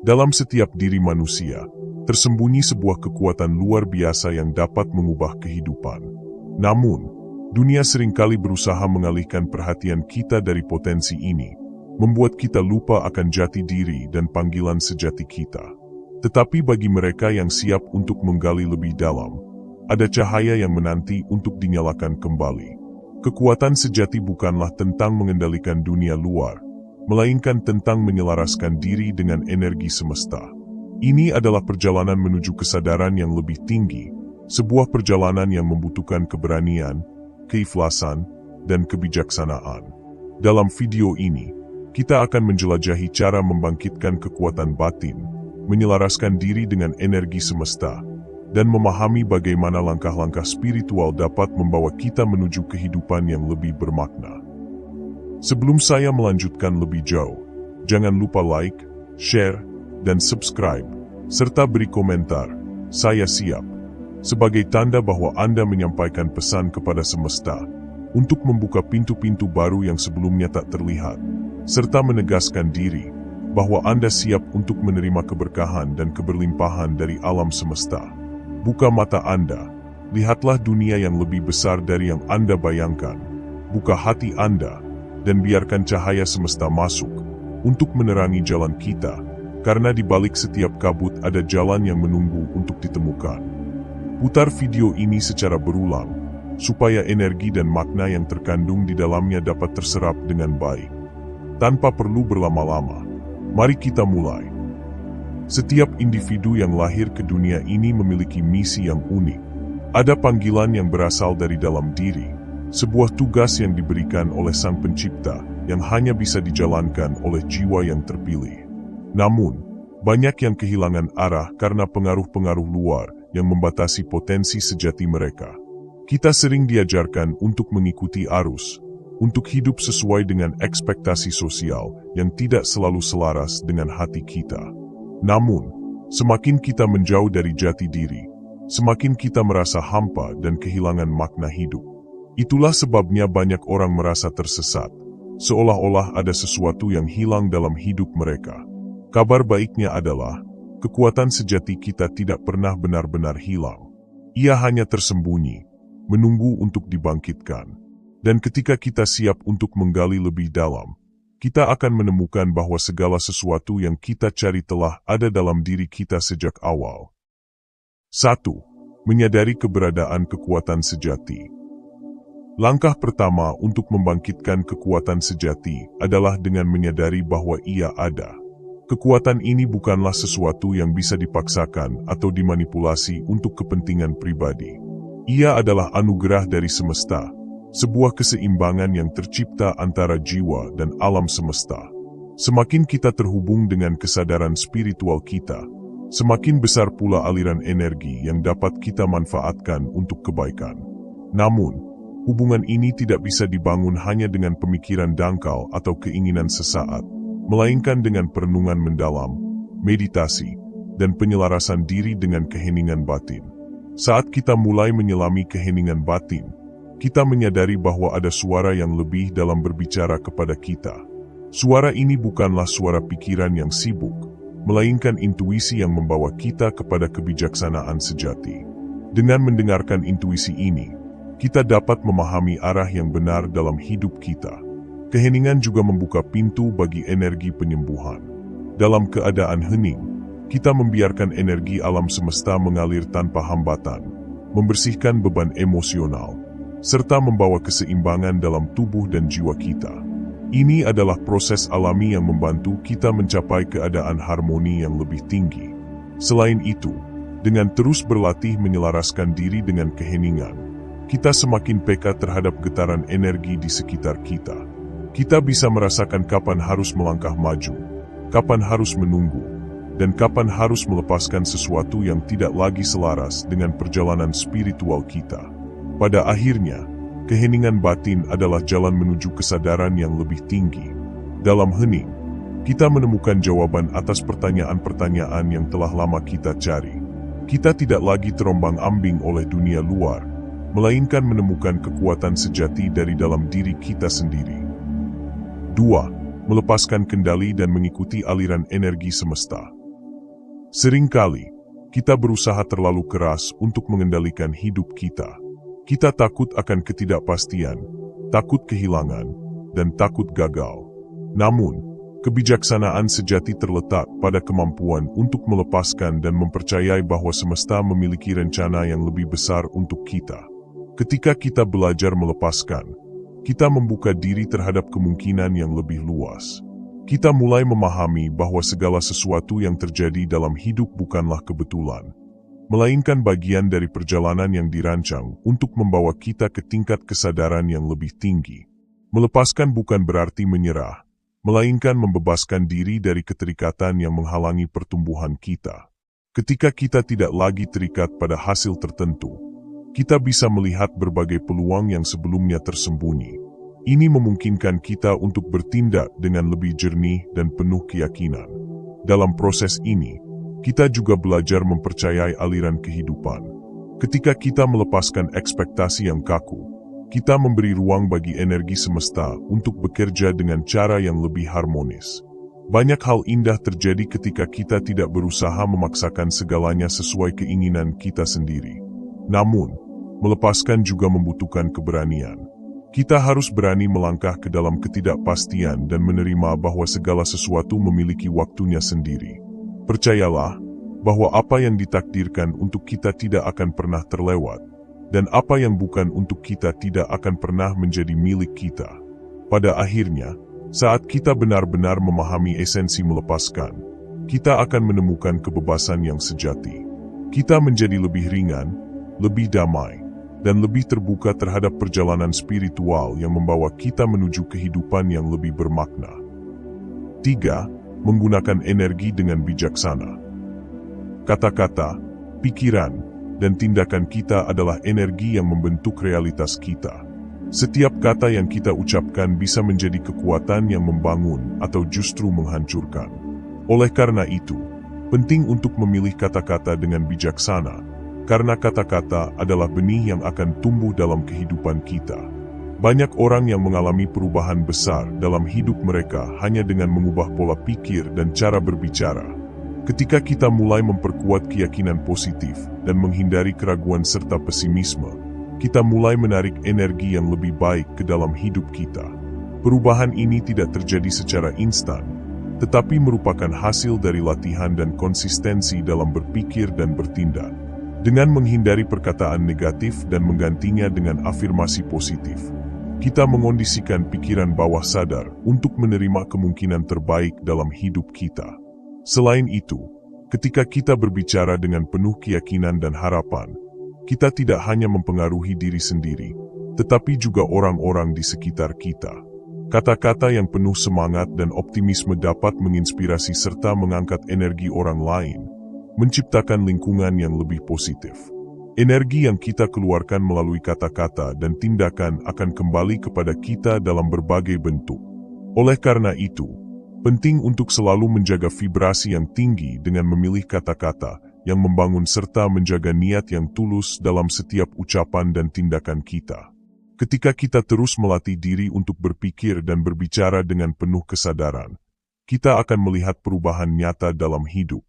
Dalam setiap diri manusia, tersembunyi sebuah kekuatan luar biasa yang dapat mengubah kehidupan. Namun, dunia seringkali berusaha mengalihkan perhatian kita dari potensi ini, membuat kita lupa akan jati diri dan panggilan sejati kita. Tetapi bagi mereka yang siap untuk menggali lebih dalam, ada cahaya yang menanti untuk dinyalakan kembali. Kekuatan sejati bukanlah tentang mengendalikan dunia luar, melainkan tentang menyelaraskan diri dengan energi semesta. Ini adalah perjalanan menuju kesadaran yang lebih tinggi, sebuah perjalanan yang membutuhkan keberanian, keikhlasan, dan kebijaksanaan. Dalam video ini, kita akan menjelajahi cara membangkitkan kekuatan batin, menyelaraskan diri dengan energi semesta, dan memahami bagaimana langkah-langkah spiritual dapat membawa kita menuju kehidupan yang lebih bermakna. Sebelum saya melanjutkan lebih jauh, jangan lupa like, share, dan subscribe, serta beri komentar, "Saya siap," sebagai tanda bahwa Anda menyampaikan pesan kepada semesta untuk membuka pintu-pintu baru yang sebelumnya tak terlihat, serta menegaskan diri bahwa Anda siap untuk menerima keberkahan dan keberlimpahan dari alam semesta. Buka mata Anda, lihatlah dunia yang lebih besar dari yang Anda bayangkan. Buka hati Anda, dan biarkan cahaya semesta masuk untuk menerangi jalan kita, karena di balik setiap kabut ada jalan yang menunggu untuk ditemukan. Putar video ini secara berulang, supaya energi dan makna yang terkandung di dalamnya dapat terserap dengan baik. Tanpa perlu berlama-lama, mari kita mulai. Setiap individu yang lahir ke dunia ini memiliki misi yang unik. Ada panggilan yang berasal dari dalam diri, sebuah tugas yang diberikan oleh Sang Pencipta yang hanya bisa dijalankan oleh jiwa yang terpilih. Namun, banyak yang kehilangan arah karena pengaruh-pengaruh luar yang membatasi potensi sejati mereka. Kita sering diajarkan untuk mengikuti arus, untuk hidup sesuai dengan ekspektasi sosial yang tidak selalu selaras dengan hati kita. Namun, semakin kita menjauh dari jati diri, semakin kita merasa hampa dan kehilangan makna hidup. Itulah sebabnya banyak orang merasa tersesat, seolah-olah ada sesuatu yang hilang dalam hidup mereka. Kabar baiknya adalah, kekuatan sejati kita tidak pernah benar-benar hilang. Ia hanya tersembunyi, menunggu untuk dibangkitkan. Dan ketika kita siap untuk menggali lebih dalam, kita akan menemukan bahwa segala sesuatu yang kita cari telah ada dalam diri kita sejak awal. 1. Menyadari keberadaan kekuatan sejati. Langkah pertama untuk membangkitkan kekuatan sejati adalah dengan menyadari bahwa ia ada. Kekuatan ini bukanlah sesuatu yang bisa dipaksakan atau dimanipulasi untuk kepentingan pribadi. Ia adalah anugerah dari semesta, sebuah keseimbangan yang tercipta antara jiwa dan alam semesta. Semakin kita terhubung dengan kesadaran spiritual kita, semakin besar pula aliran energi yang dapat kita manfaatkan untuk kebaikan. Namun, hubungan ini tidak bisa dibangun hanya dengan pemikiran dangkal atau keinginan sesaat, melainkan dengan perenungan mendalam, meditasi, dan penyelarasan diri dengan keheningan batin. Saat kita mulai menyelami keheningan batin, kita menyadari bahwa ada suara yang lebih dalam berbicara kepada kita. Suara ini bukanlah suara pikiran yang sibuk, melainkan intuisi yang membawa kita kepada kebijaksanaan sejati. Dengan mendengarkan intuisi ini, kita dapat memahami arah yang benar dalam hidup kita. Keheningan juga membuka pintu bagi energi penyembuhan. Dalam keadaan hening, kita membiarkan energi alam semesta mengalir tanpa hambatan, membersihkan beban emosional, serta membawa keseimbangan dalam tubuh dan jiwa kita. Ini adalah proses alami yang membantu kita mencapai keadaan harmoni yang lebih tinggi. Selain itu, dengan terus berlatih menyelaraskan diri dengan keheningan, kita semakin peka terhadap getaran energi di sekitar kita. Kita bisa merasakan kapan harus melangkah maju, kapan harus menunggu, dan kapan harus melepaskan sesuatu yang tidak lagi selaras dengan perjalanan spiritual kita. Pada akhirnya, keheningan batin adalah jalan menuju kesadaran yang lebih tinggi. Dalam hening, kita menemukan jawaban atas pertanyaan-pertanyaan yang telah lama kita cari. Kita tidak lagi terombang-ambing oleh dunia luar, melainkan menemukan kekuatan sejati dari dalam diri kita sendiri. 2. Melepaskan kendali dan mengikuti aliran energi semesta. Seringkali, kita berusaha terlalu keras untuk mengendalikan hidup kita. Kita takut akan ketidakpastian, takut kehilangan, dan takut gagal. Namun, kebijaksanaan sejati terletak pada kemampuan untuk melepaskan dan mempercayai bahwa semesta memiliki rencana yang lebih besar untuk kita. Ketika kita belajar melepaskan, kita membuka diri terhadap kemungkinan yang lebih luas. Kita mulai memahami bahwa segala sesuatu yang terjadi dalam hidup bukanlah kebetulan, melainkan bagian dari perjalanan yang dirancang untuk membawa kita ke tingkat kesadaran yang lebih tinggi. Melepaskan bukan berarti menyerah, melainkan membebaskan diri dari keterikatan yang menghalangi pertumbuhan kita. Ketika kita tidak lagi terikat pada hasil tertentu, kita bisa melihat berbagai peluang yang sebelumnya tersembunyi. Ini memungkinkan kita untuk bertindak dengan lebih jernih dan penuh keyakinan. Dalam proses ini, kita juga belajar mempercayai aliran kehidupan. Ketika kita melepaskan ekspektasi yang kaku, kita memberi ruang bagi energi semesta untuk bekerja dengan cara yang lebih harmonis. Banyak hal indah terjadi ketika kita tidak berusaha memaksakan segalanya sesuai keinginan kita sendiri. Namun, melepaskan juga membutuhkan keberanian. Kita harus berani melangkah ke dalam ketidakpastian dan menerima bahwa segala sesuatu memiliki waktunya sendiri. Percayalah bahwa apa yang ditakdirkan untuk kita tidak akan pernah terlewat, dan apa yang bukan untuk kita tidak akan pernah menjadi milik kita. Pada akhirnya, saat kita benar-benar memahami esensi melepaskan, kita akan menemukan kebebasan yang sejati. Kita menjadi lebih ringan, lebih damai, dan lebih terbuka terhadap perjalanan spiritual yang membawa kita menuju kehidupan yang lebih bermakna. 3. Menggunakan energi dengan bijaksana. Kata-kata, pikiran, dan tindakan kita adalah energi yang membentuk realitas kita. Setiap kata yang kita ucapkan bisa menjadi kekuatan yang membangun atau justru menghancurkan. Oleh karena itu, penting untuk memilih kata-kata dengan bijaksana, karena kata-kata adalah benih yang akan tumbuh dalam kehidupan kita. Banyak orang yang mengalami perubahan besar dalam hidup mereka hanya dengan mengubah pola pikir dan cara berbicara. Ketika kita mulai memperkuat keyakinan positif dan menghindari keraguan serta pesimisme, kita mulai menarik energi yang lebih baik ke dalam hidup kita. Perubahan ini tidak terjadi secara instan, tetapi merupakan hasil dari latihan dan konsistensi dalam berpikir dan bertindak. Dengan menghindari perkataan negatif dan menggantinya dengan afirmasi positif, kita mengondisikan pikiran bawah sadar untuk menerima kemungkinan terbaik dalam hidup kita. Selain itu, ketika kita berbicara dengan penuh keyakinan dan harapan, kita tidak hanya mempengaruhi diri sendiri, tetapi juga orang-orang di sekitar kita. Kata-kata yang penuh semangat dan optimisme dapat menginspirasi serta mengangkat energi orang lain, menciptakan lingkungan yang lebih positif. Energi yang kita keluarkan melalui kata-kata dan tindakan akan kembali kepada kita dalam berbagai bentuk. Oleh karena itu, penting untuk selalu menjaga vibrasi yang tinggi dengan memilih kata-kata yang membangun serta menjaga niat yang tulus dalam setiap ucapan dan tindakan kita. Ketika kita terus melatih diri untuk berpikir dan berbicara dengan penuh kesadaran, kita akan melihat perubahan nyata dalam hidup.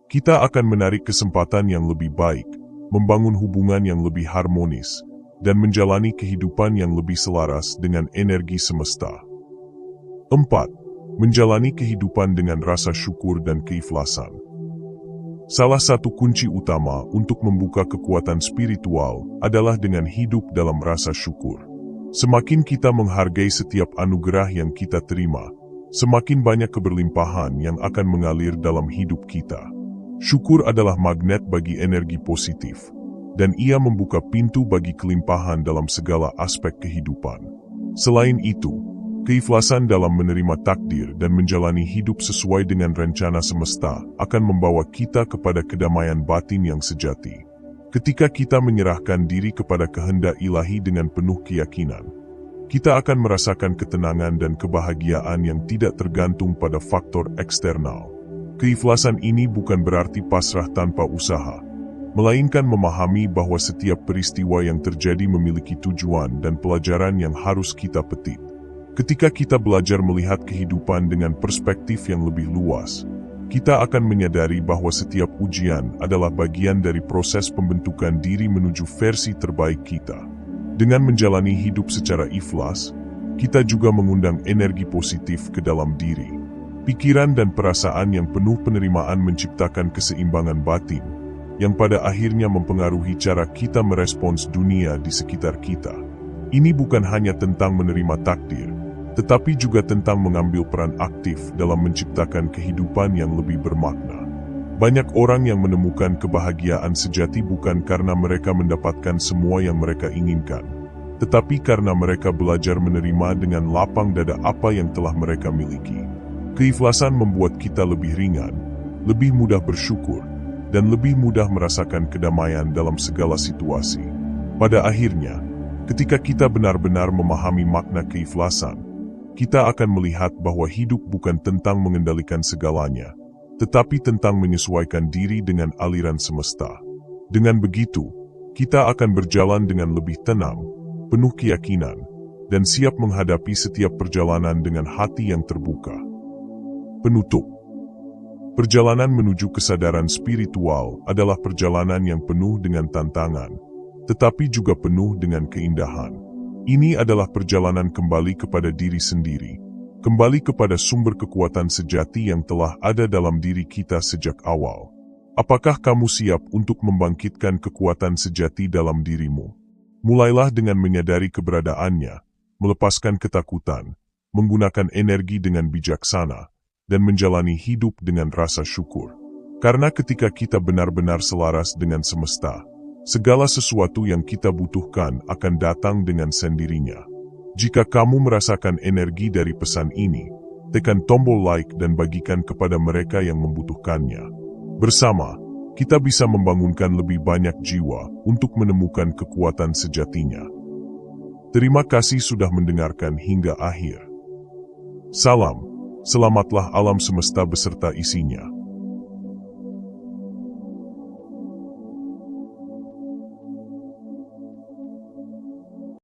Kita akan menarik kesempatan yang lebih baik, membangun hubungan yang lebih harmonis, dan menjalani kehidupan yang lebih selaras dengan energi semesta. 4. Menjalani kehidupan dengan rasa syukur dan keikhlasan. Salah satu kunci utama untuk membuka kekuatan spiritual adalah dengan hidup dalam rasa syukur. Semakin kita menghargai setiap anugerah yang kita terima, semakin banyak keberlimpahan yang akan mengalir dalam hidup kita. Syukur adalah magnet bagi energi positif, dan ia membuka pintu bagi kelimpahan dalam segala aspek kehidupan. Selain itu, keikhlasan dalam menerima takdir dan menjalani hidup sesuai dengan rencana semesta akan membawa kita kepada kedamaian batin yang sejati. Ketika kita menyerahkan diri kepada kehendak ilahi dengan penuh keyakinan, kita akan merasakan ketenangan dan kebahagiaan yang tidak tergantung pada faktor eksternal. Keikhlasan ini bukan berarti pasrah tanpa usaha, melainkan memahami bahwa setiap peristiwa yang terjadi memiliki tujuan dan pelajaran yang harus kita petik. Ketika kita belajar melihat kehidupan dengan perspektif yang lebih luas, kita akan menyadari bahwa setiap ujian adalah bagian dari proses pembentukan diri menuju versi terbaik kita. Dengan menjalani hidup secara ikhlas, kita juga mengundang energi positif ke dalam diri. Pikiran dan perasaan yang penuh penerimaan menciptakan keseimbangan batin, yang pada akhirnya mempengaruhi cara kita merespons dunia di sekitar kita. Ini bukan hanya tentang menerima takdir, tetapi juga tentang mengambil peran aktif dalam menciptakan kehidupan yang lebih bermakna. Banyak orang yang menemukan kebahagiaan sejati bukan karena mereka mendapatkan semua yang mereka inginkan, tetapi karena mereka belajar menerima dengan lapang dada apa yang telah mereka miliki. Keikhlasan membuat kita lebih ringan, lebih mudah bersyukur, dan lebih mudah merasakan kedamaian dalam segala situasi. Pada akhirnya, ketika kita benar-benar memahami makna keikhlasan, kita akan melihat bahwa hidup bukan tentang mengendalikan segalanya, tetapi tentang menyesuaikan diri dengan aliran semesta. Dengan begitu, kita akan berjalan dengan lebih tenang, penuh keyakinan, dan siap menghadapi setiap perjalanan dengan hati yang terbuka. Penutup. Perjalanan menuju kesadaran spiritual adalah perjalanan yang penuh dengan tantangan, tetapi juga penuh dengan keindahan. Ini adalah perjalanan kembali kepada diri sendiri, kembali kepada sumber kekuatan sejati yang telah ada dalam diri kita sejak awal. Apakah kamu siap untuk membangkitkan kekuatan sejati dalam dirimu? Mulailah dengan menyadari keberadaannya, melepaskan ketakutan, menggunakan energi dengan bijaksana, dan menjalani hidup dengan rasa syukur. Karena ketika kita benar-benar selaras dengan semesta, segala sesuatu yang kita butuhkan akan datang dengan sendirinya. Jika kamu merasakan energi dari pesan ini, tekan tombol like dan bagikan kepada mereka yang membutuhkannya. Bersama, kita bisa membangunkan lebih banyak jiwa untuk menemukan kekuatan sejatinya. Terima kasih sudah mendengarkan hingga akhir. Salam. Selamatlah alam semesta beserta isinya.